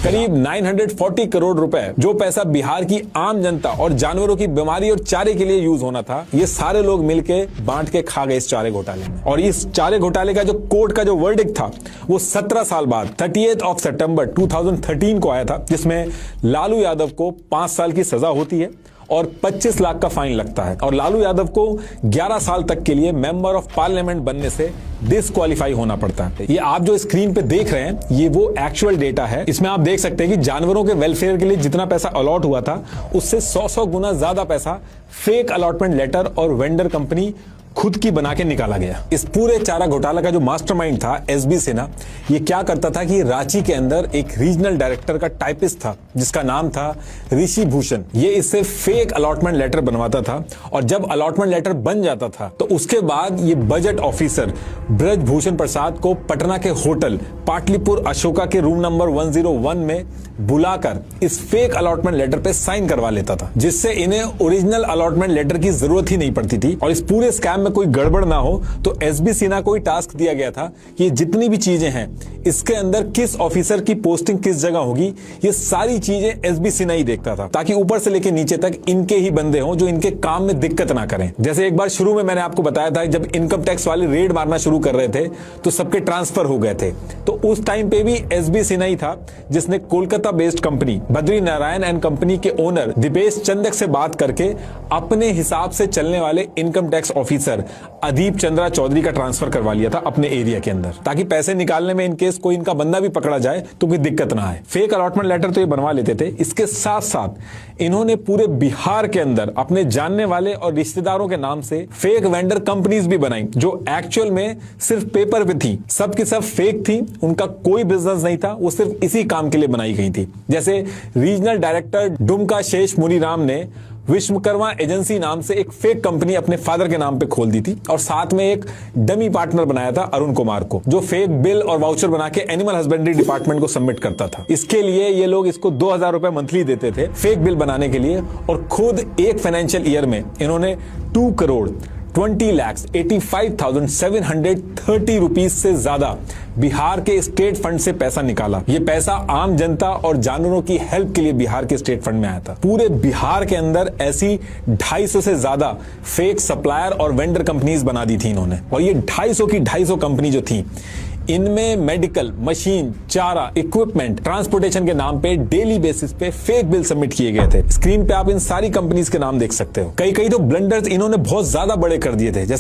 करीब 940 करोड़ रुपए, जो पैसा बिहार की आम जनता और जानवरों की बीमारी और चारे के लिए यूज होना था, ये सारे लोग मिलके बांट के खा गए इस चारे घोटाले में। और इस चारे घोटाले का जो कोर्ट का जो वर्डिक्ट था वो 17 साल बाद 30 सितंबर 2013 को आया था, जिसमें लालू यादव को 5 साल की सजा होती है और 25 लाख का फाइन लगता है और लालू यादव को 11 साल तक के लिए मेंबर ऑफ पार्लियामेंट बनने से डिस्क्वालीफाई होना पड़ता है। ये आप जो स्क्रीन पे देख रहे हैं ये वो एक्चुअल डेटा है। इसमें आप देख सकते हैं कि जानवरों के वेलफेयर के लिए जितना पैसा अलॉट हुआ था उससे 100 गुना ज्यादा पैसा फेक अलॉटमेंट लेटर और वेंडर कंपनी खुद की बना के निकाला गया। इस पूरे चारा घोटाला का जो मास्टरमाइंड था एसबी सिन्हा, ये क्या करता था कि रांची के अंदर एक रीजनल डायरेक्टर का टाइपिस्ट था जिसका नाम था ऋषि भूषण। ये इससे फेक अलॉटमेंट लेटर बनवाता था और जब अलॉटमेंट लेटर बन जाता था तो उसके बाद ये बजट ऑफिसर ब्रजभूषण प्रसाद को पटना के होटल पाटलिपुत्र अशोका के रूम नंबर 101 में बुलाकर इस फेक अलॉटमेंट लेटर पे साइन करवा लेता था, जिससे इन्हें ओरिजिनल अलॉटमेंट लेटर की जरूरत ही नहीं पड़ती थी। और इस पूरे स्कैम में कोई गड़बड़ ना हो तो एसबी सिन्हा को ही टास्क दिया गया था कि ये जितनी भी चीजें हैं इसके अंदर किस ऑफिसर की पोस्टिंग किस जगह होगी, ये सारी चीजें एसबी सिन्हा ही देखता था, ताकि ऊपर से लेकर नीचे तक इनके ही बंदे हों जो इनके काम में दिक्कत ना करें। जैसे एक बार शुरू में मैंने आपको बताया था जब इनकम टैक्स वाले रेड मारना शुरू कर रहे थे तो सबके ट्रांसफर हो गए थे, तो उस टाइम पे भी एसबी सिन्हा ही था जिसने Kolkata based company Badri Narayan and company के ओनर दीपेश चंदक से बात करके अपने हिसाब से चलने वाले income tax officer Adeep Chandra Chaudhary का ट्रांसफर करवा लिया था अपने एरिया के अंदर, ताकि पैसे निकालने में इनकेस कोई इनका बंदा भी पकड़ा जाए तो कोई दिक्कत ना आए। फेक अलॉटमेंट लेटर तो ये बनवा लेते थे, इसके साथ साथ इन्होंने पूरे बिहार के अंदर अपने जानने वाले और रिश्तेदारों के नाम से फेक वेंडर कंपनीज भी बनाई जो एक्चुअल में सिर्फ पेपर पे थी, सब की सब फेक थी, उनका कोई बिजनेस नहीं था, वो सिर्फ इसी काम के लिए बनाई गई थी। जैसे रीजनल डायरेक्टर डुमका शेष मुनीराम ने विश्वकर्मा एजेंसी नाम से एक फेक कंपनी अपने फादर के नाम पे खोल दी थी और साथ में एक डमी पार्टनर बनाया था अरुण कुमार को, जो फेक बिल और वाउचर बना के एनिमल हस्बेंड्री डिपार्टमेंट को सबमिट करता था। इसके लिए ये लोग इसको 2000 रुपए मंथली देते थे फेक बिल बनाने के लिए, और खुद एक फाइनेंशियल ईयर में इन्होंने 2,20,85,730 रुपीज से ज्यादा बिहार के स्टेट फंड से पैसा निकाला। ये पैसा आम जनता और जानवरों की हेल्प के लिए बिहार के स्टेट फंड में आया था। पूरे बिहार के अंदर ऐसी 250 से ज्यादा फेक सप्लायर और वेंडर कंपनीज बना दी थी इन्होंने, और ये 250 की 250 कंपनी जो थी इनमें मेडिकल, मशीन, चारा, इक्विपमेंट, ट्रांसपोर्टेशन के नाम पे डेली बेसिस पे फेक बिल सबमिट किए गए थे। स्क्रीन पे आप इन सारी कंपनीज के नाम देख सकते हो। कई तो ब्लंडर्स इन्होंने बहुत ज्यादा बड़े कर दिए थे।